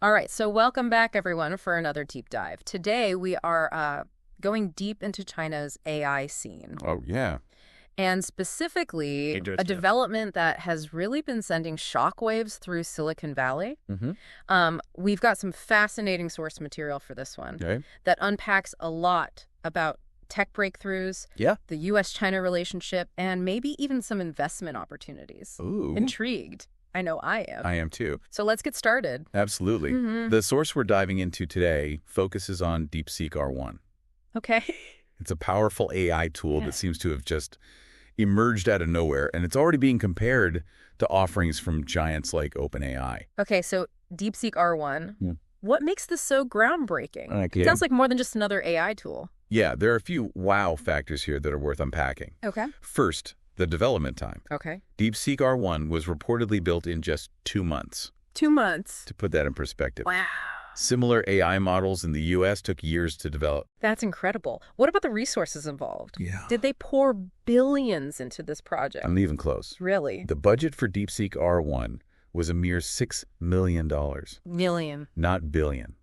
All right, so welcome back, everyone, for another deep dive. Today, we are going deep into China's AI scene, Oh, yeah. and specifically a Interesting. development that has really been sending shockwaves through Silicon Valley. Mm-hmm. We've got some fascinating source material for this one Okay. that unpacks a lot about tech breakthroughs, Yeah. the U.S.-China relationship, and maybe even some investment opportunities. Ooh. Intrigued. I know I am. I am too. So let's get started. Absolutely. Mhm. The source we're diving into today focuses on DeepSeek R1. Okay. It's a powerful AI tool that seems to have just emerged out of nowhere, and it's already being compared to offerings from giants like OpenAI. Okay, so DeepSeek R1. Yeah. What makes this so groundbreaking? Okay. Sounds like more than just another AI tool. Yeah, there are a few wow factors here that are worth unpacking. Okay. First, the development time. Okay. DeepSeek R1 was reportedly built in just 2 months. 2 months. To put that in perspective. Wow. Similar AI models in the U.S. took years to develop. That's incredible. What about the resources involved? Yeah. Did they pour billions into this project? I'm even close. Really? The budget for DeepSeek R1 was a mere $6 million. Million. Not billion.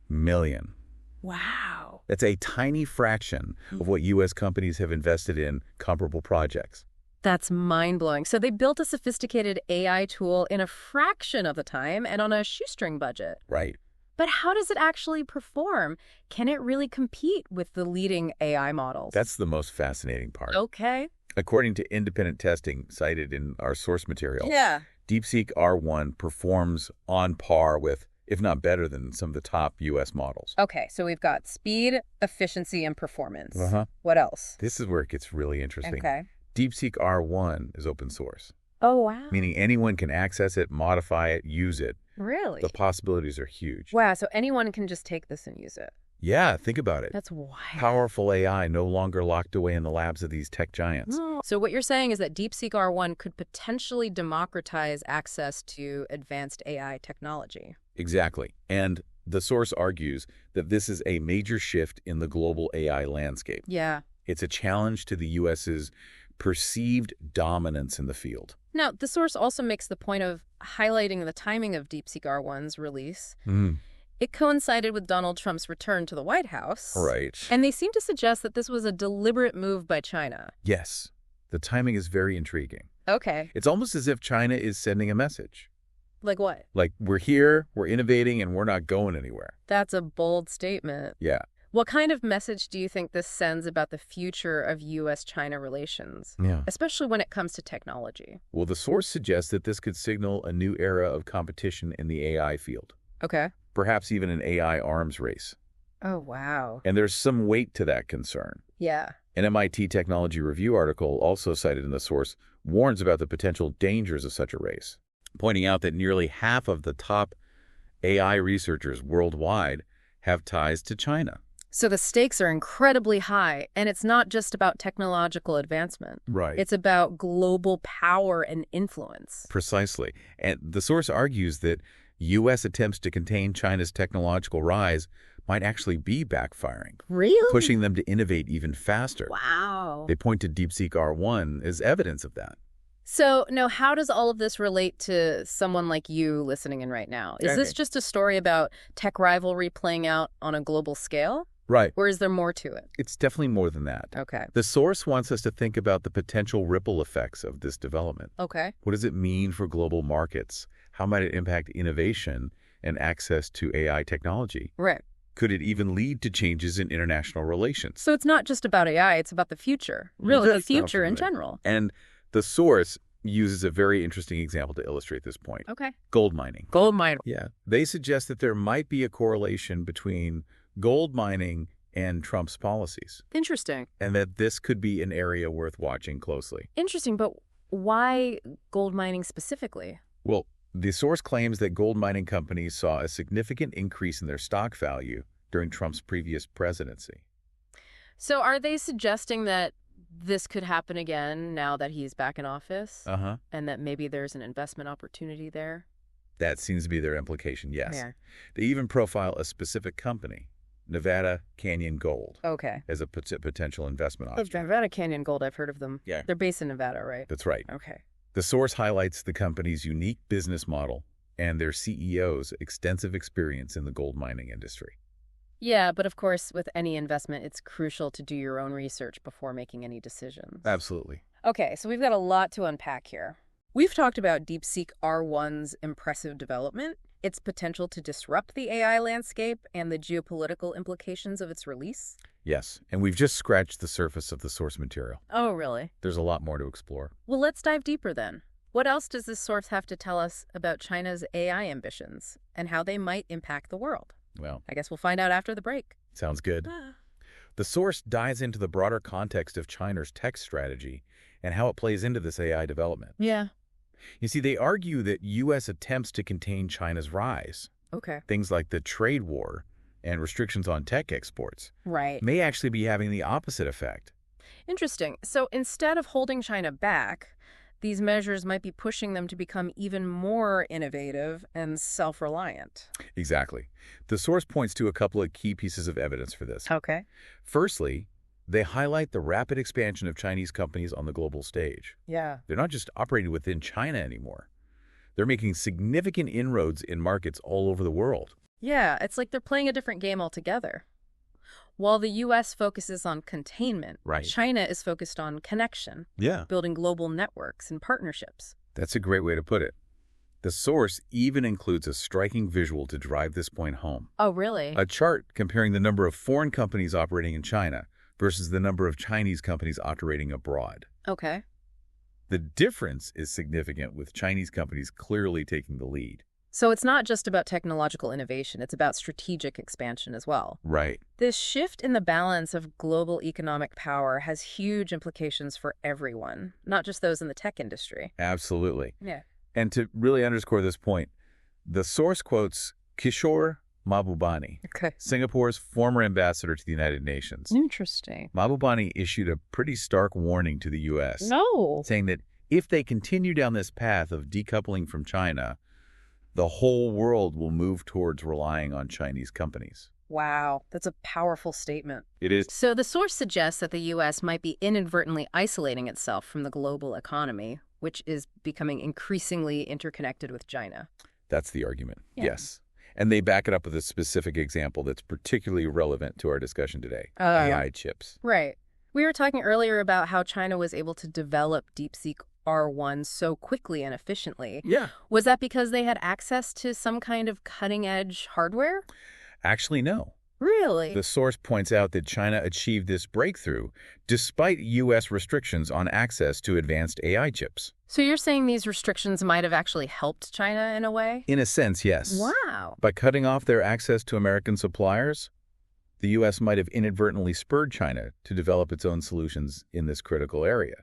Million. Wow. That's a tiny fraction of what U.S. companies have invested in comparable projects. That's mind-blowing. So they built a sophisticated AI tool in a fraction of the time and on a shoestring budget. Right. But how does it actually perform? Can it really compete with the leading AI models? That's the most fascinating part. Okay. According to independent testing cited in our source material, Yeah. DeepSeek R1 performs on par with, if not better than, some of the top U.S. models. Okay, so we've got speed, efficiency, and performance. Uh-huh. What else? This is where it gets really interesting. Okay. DeepSeek R1 is open source, Oh, wow. meaning anyone can access it, modify it, use it. Really? The possibilities are huge. Wow, so anyone can just take this and use it. Yeah, think about it. That's wild. Powerful AI no longer locked away in the labs of these tech giants. So what you're saying is that DeepSeek R1 could potentially democratize access to advanced AI technology. Exactly. And the source argues that this is a major shift in the global AI landscape. Yeah. It's a challenge to the U.S.'s perceived dominance in the field. Now, the source also makes the point of highlighting the timing of DeepSeek R1's release. It coincided with Donald Trump's return to the White House. Right. And they seem to suggest that this was a deliberate move by China. Yes, the timing is very intriguing. Okay. It's almost as if China is sending a message. Like what? Like, we're here, we're innovating, and we're not going anywhere. That's a bold statement. Yeah. What kind of message do you think this sends about the future of U.S.-China relations, Yeah. especially when it comes to technology? Well, the source suggests that this could signal a new era of competition in the AI field, Okay. perhaps even an AI arms race. Oh, wow. And there's some weight to that concern. Yeah. An MIT Technology Review article, also cited in the source, warns about the potential dangers of such a race, pointing out that nearly half of the top AI researchers worldwide have ties to China. So the stakes are incredibly high, and it's not just about technological advancement. Right. It's about global power and influence. Precisely. And the source argues that U.S. attempts to contain China's technological rise might actually be backfiring, Really? pushing them to innovate even faster. Wow. They point to DeepSeek R1 as evidence of that. So, now, how does all of this relate to someone like you listening in right now? Is this Okay. just a story about tech rivalry playing out on a global scale? Right. Or is there more to it? It's definitely more than that. Okay. The source wants us to think about the potential ripple effects of this development. Okay. What does it mean for global markets? How might it impact innovation and access to AI technology? Right. Could it even lead to changes in international relations? So it's not just about AI, it's about the future. Really, the future in Definitely. general. And the source uses a very interesting example to illustrate this point. Okay. Gold mining. Gold mine. Yeah. They suggest that there might be a correlation between gold mining and Trump's policies, Interesting. and that this could be an area worth watching closely. Interesting, but why gold mining specifically? Well, the source claims that gold mining companies saw a significant increase in their stock value during Trump's previous presidency. So are they suggesting that this could happen again now that he's back in office? Uh-huh. And that maybe there's an investment opportunity there? That seems to be their implication, yes. Yeah. They even profile a specific company, Nevada Canyon Gold, Okay. as a potential investment Oh, option. Nevada Canyon Gold, I've heard of them. Yeah. They're based in Nevada, right? That's right. Okay. The source highlights the company's unique business model and their CEO's extensive experience in the gold mining industry. Yeah, but of course, with any investment, it's crucial to do your own research before making any decisions. Absolutely. Okay, so we've got a lot to unpack here. We've talked about DeepSeek R1's impressive development, its potential to disrupt the AI landscape, and the geopolitical implications of its release. Yes, and we've just scratched the surface of the source material. Oh, really? There's a lot more to explore. Well, let's dive deeper then. What else does this source have to tell us about China's AI ambitions and how they might impact the world? Well, I guess we'll find out after the break. sounds good. The source dives into the broader context of China's tech strategy and how it plays into this AI development. Yeah. You see, they argue that U.S. attempts to contain China's rise, Okay. things like the trade war and restrictions on tech exports, Right. may actually be having the opposite effect. Interesting. So instead of holding China back, these measures might be pushing them to become even more innovative and self-reliant. Exactly. The source points to a couple of key pieces of evidence for this. Okay. Firstly, they highlight the rapid expansion of Chinese companies on the global stage. Yeah. They're not just operating within China anymore. They're making significant inroads in markets all over the world. Yeah, it's like they're playing a different game altogether. While the U.S. focuses on containment, Right. China is focused on connection, Yeah. building global networks and partnerships. That's a great way to put it. The source even includes a striking visual to drive this point home. Oh, really? A chart comparing the number of foreign companies operating in China versus the number of Chinese companies operating abroad. Okay. The difference is significant, with Chinese companies clearly taking the lead. So it's not just about technological innovation, it's about strategic expansion as well. Right. This shift in the balance of global economic power has huge implications for everyone, not just those in the tech industry. Absolutely. Yeah. And to really underscore this point, the source quotes Kishore Mahbubani, Okay. Singapore's former ambassador to the United Nations. Interesting. Mahbubani issued a pretty stark warning to the U.S., No. saying that if they continue down this path of decoupling from China, the whole world will move towards relying on Chinese companies. Wow, that's a powerful statement. It is. So the source suggests that the U.S. might be inadvertently isolating itself from the global economy, which is becoming increasingly interconnected with China. That's the argument. Yeah. Yes. And they back it up with a specific example that's particularly relevant to our discussion today. AI chips. Right. We were talking earlier about how China was able to develop DeepSeek R1 so quickly and efficiently. Yeah. Was that because they had access to some kind of cutting-edge hardware? Actually, no. Really? The source points out that China achieved this breakthrough despite U.S. restrictions on access to advanced AI chips. So you're saying these restrictions might have actually helped China in a way? In a sense, yes. Wow. By cutting off their access to American suppliers, the U.S. might have inadvertently spurred China to develop its own solutions in this critical area.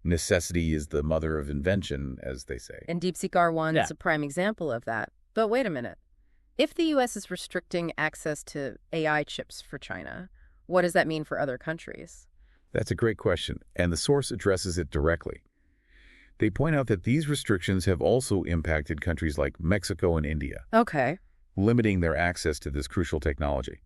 Necessity is the mother of invention, as they say. And DeepSeek R1 Yeah. is a prime example of that. But wait a minute. If the U.S. is restricting access to AI chips for China, what does that mean for other countries? That's a great question, and the source addresses it directly. They point out that these restrictions have also impacted countries like Mexico and India, Okay. limiting their access to this crucial technology.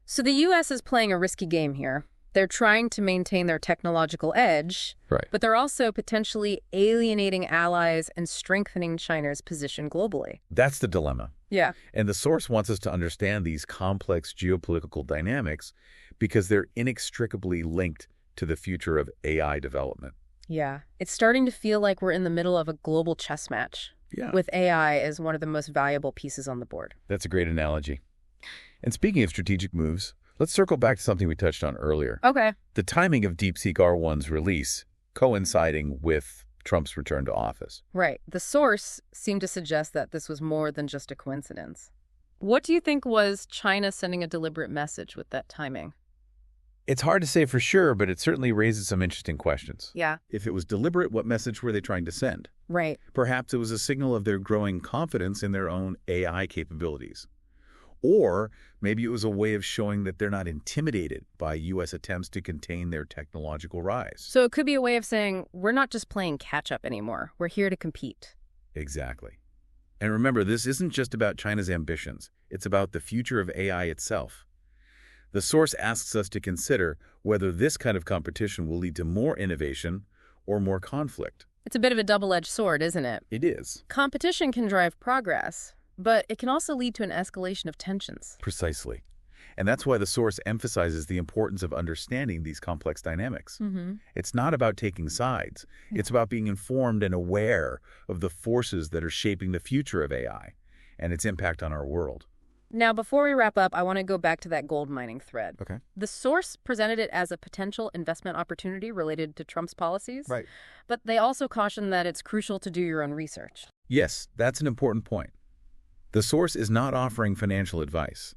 So the U.S. is playing a risky game here. They're trying to maintain their technological edge, Right. but they're also potentially alienating allies and strengthening China's position globally. That's the dilemma. Yeah. And the source wants us to understand these complex geopolitical dynamics because they're inextricably linked to the future of AI development. Yeah. It's starting to feel like we're in the middle of a global chess match, Yeah. with AI as one of the most valuable pieces on the board. That's a great analogy. And speaking of strategic moves, let's circle back to something we touched on earlier. Okay. The timing of DeepSeek R1's release coinciding with Trump's return to office. Right. The source seemed to suggest that this was more than just a coincidence. What do you think was China sending a deliberate message with that timing? It's hard to say for sure, but it certainly raises some interesting questions. Yeah. If it was deliberate, what message were they trying to send? Right. Perhaps it was a signal of their growing confidence in their own AI capabilities. Or maybe it was a way of showing that they're not intimidated by U.S. attempts to contain their technological rise. So it could be a way of saying, we're not just playing catch-up anymore. We're here to compete. Exactly. And remember, this isn't just about China's ambitions. It's about the future of AI itself. The source asks us to consider whether this kind of competition will lead to more innovation or more conflict. It's a bit of a double-edged sword, isn't it? It is. Competition can drive progress, but it can also lead to an escalation of tensions. Precisely. And that's why the source emphasizes the importance of understanding these complex dynamics. It's not about taking sides. It's about being informed and aware of the forces that are shaping the future of AI and its impact on our world. Now, before we wrap up, I want to go back to that gold mining thread. Okay. The source presented it as a potential investment opportunity related to Trump's policies. Right. But they also caution that it's crucial to do your own research. Yes, that's an important point. The source is not offering financial advice.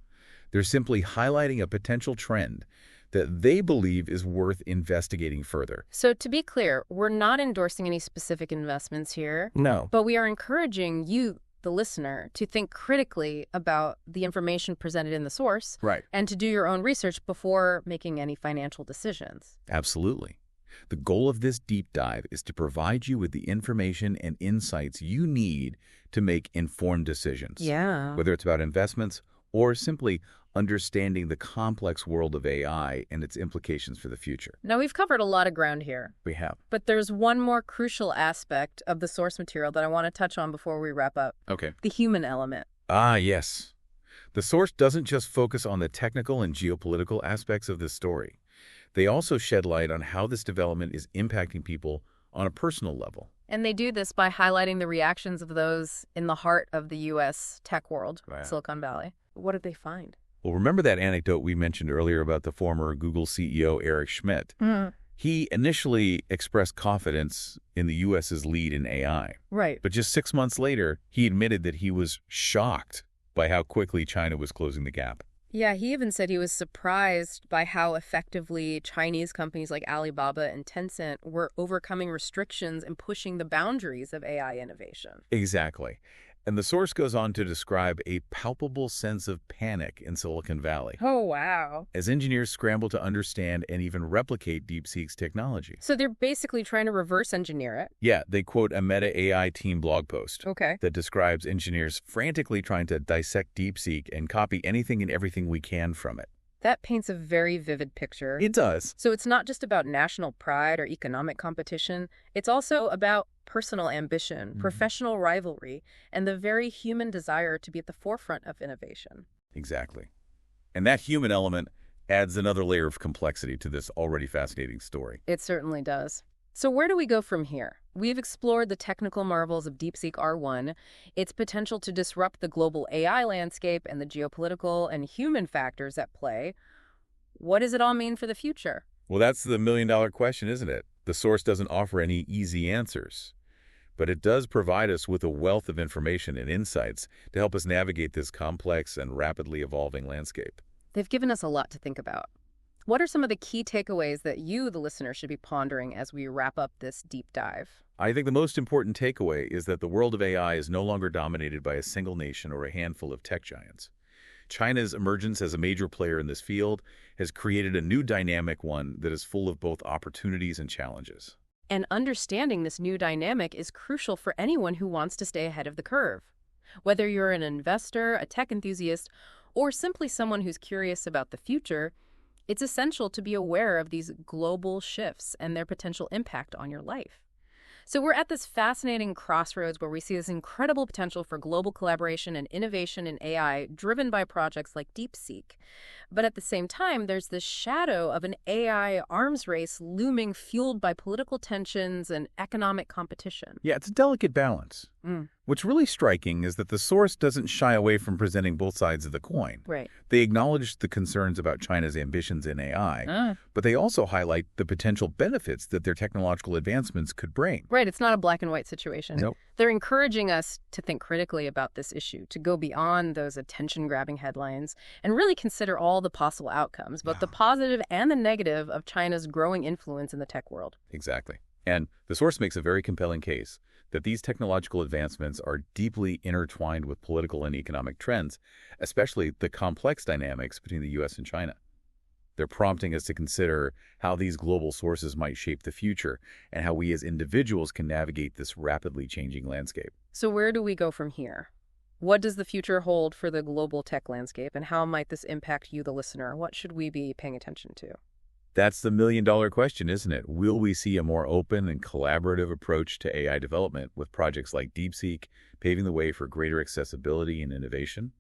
They're simply highlighting a potential trend that they believe is worth investigating further. So to be clear, we're not endorsing any specific investments here. No. But we are encouraging you, the listener, to think critically about the information presented in the source. Right. And to do your own research before making any financial decisions. Absolutely. The goal of this deep dive is to provide you with the information and insights you need to make informed decisions. Yeah. Whether it's about investments or simply understanding the complex world of AI and its implications for the future. Now, we've covered a lot of ground here. We have. But there's one more crucial aspect of the source material that I want to touch on before we wrap up. Okay. The human element. Ah, yes. The source doesn't just focus on the technical and geopolitical aspects of this story. They also shed light on how this development is impacting people on a personal level. And they do this by highlighting the reactions of those in the heart of the U.S. tech world, Wow. Silicon Valley. What did they find? Well, remember that anecdote we mentioned earlier about the former Google CEO Eric Schmidt? He initially expressed confidence in the U.S.'s lead in AI. Right. But just 6 months later, he admitted that he was shocked by how quickly China was closing the gap. Yeah, he even said he was surprised by how effectively Chinese companies like Alibaba and Tencent were overcoming restrictions and pushing the boundaries of AI innovation. Exactly. And the source goes on to describe a palpable sense of panic in Silicon Valley Oh, wow. as engineers scramble to understand and even replicate DeepSeek's technology. So they're basically trying to reverse engineer it. Yeah, they quote a Meta AI team blog post Okay. that describes engineers frantically trying to dissect DeepSeek and copy anything and everything we can from it. That paints a very vivid picture. It does. So it's not just about national pride or economic competition. It's also about personal ambition, professional rivalry, and the very human desire to be at the forefront of innovation. Exactly. And that human element adds another layer of complexity to this already fascinating story. It certainly does. So where do we go from here? We've explored the technical marvels of DeepSeek R1, its potential to disrupt the global AI landscape, and the geopolitical and human factors at play. What does it all mean for the future? Well, that's the million-dollar question, isn't it? The source doesn't offer any easy answers, but it does provide us with a wealth of information and insights to help us navigate this complex and rapidly evolving landscape. They've given us a lot to think about. What are some of the key takeaways that you, the listener, should be pondering as we wrap up this deep dive? I think the most important takeaway is that the world of AI is no longer dominated by a single nation or a handful of tech giants. China's emergence as a major player in this field has created a new dynamic one that is full of both opportunities and challenges. And understanding this new dynamic is crucial for anyone who wants to stay ahead of the curve. Whether you're an investor, a tech enthusiast, or simply someone who's curious about the future, it's essential to be aware of these global shifts and their potential impact on your life. So we're at this fascinating crossroads where we see this incredible potential for global collaboration and innovation in AI driven by projects like DeepSeek. But at the same time, there's this shadow of an AI arms race looming, fueled by political tensions and economic competition. Yeah, it's a delicate balance. What's really striking is that the source doesn't shy away from presenting both sides of the coin. Right. They acknowledge the concerns about China's ambitions in AI, but they also highlight the potential benefits that their technological advancements could bring. Right, it's not a black and white situation. Nope. They're encouraging us to think critically about this issue, to go beyond those attention-grabbing headlines and really consider all the possible outcomes, both the positive and the negative of China's growing influence in the tech world. Exactly. And the source makes a very compelling case that these technological advancements are deeply intertwined with political and economic trends, especially the complex dynamics between the U.S. and China. They're prompting us to consider how these global sources might shape the future and how we as individuals can navigate this rapidly changing landscape. So where do we go from here? What does the future hold for the global tech landscape, and how might this impact you, the listener? What should we be paying attention to? That's the million-dollar question, isn't it? Will we see a more open and collaborative approach to AI development with projects like DeepSeek paving the way for greater accessibility and innovation?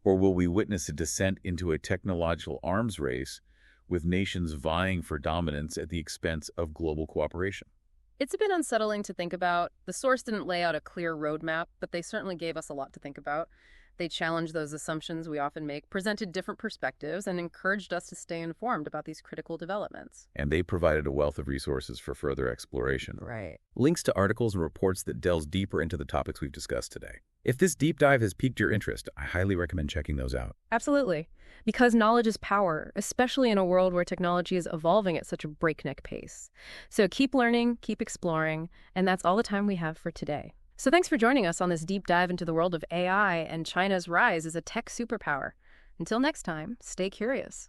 Or will we witness a descent into a technological arms race with nations vying for dominance at the expense of global cooperation? It's a bit unsettling to think about. The source didn't lay out a clear roadmap, but they certainly gave us a lot to think about. They challenged those assumptions we often make, presented different perspectives, and encouraged us to stay informed about these critical developments. And they provided a wealth of resources for further exploration. Right. Links to articles and reports that delves deeper into the topics we've discussed today. If this deep dive has piqued your interest, I highly recommend checking those out. Absolutely. Because knowledge is power, especially in a world where technology is evolving at such a breakneck pace. So keep learning, keep exploring, and that's all the time we have for today. So thanks for joining us on this deep dive into the world of AI and China's rise as a tech superpower. Until next time, stay curious.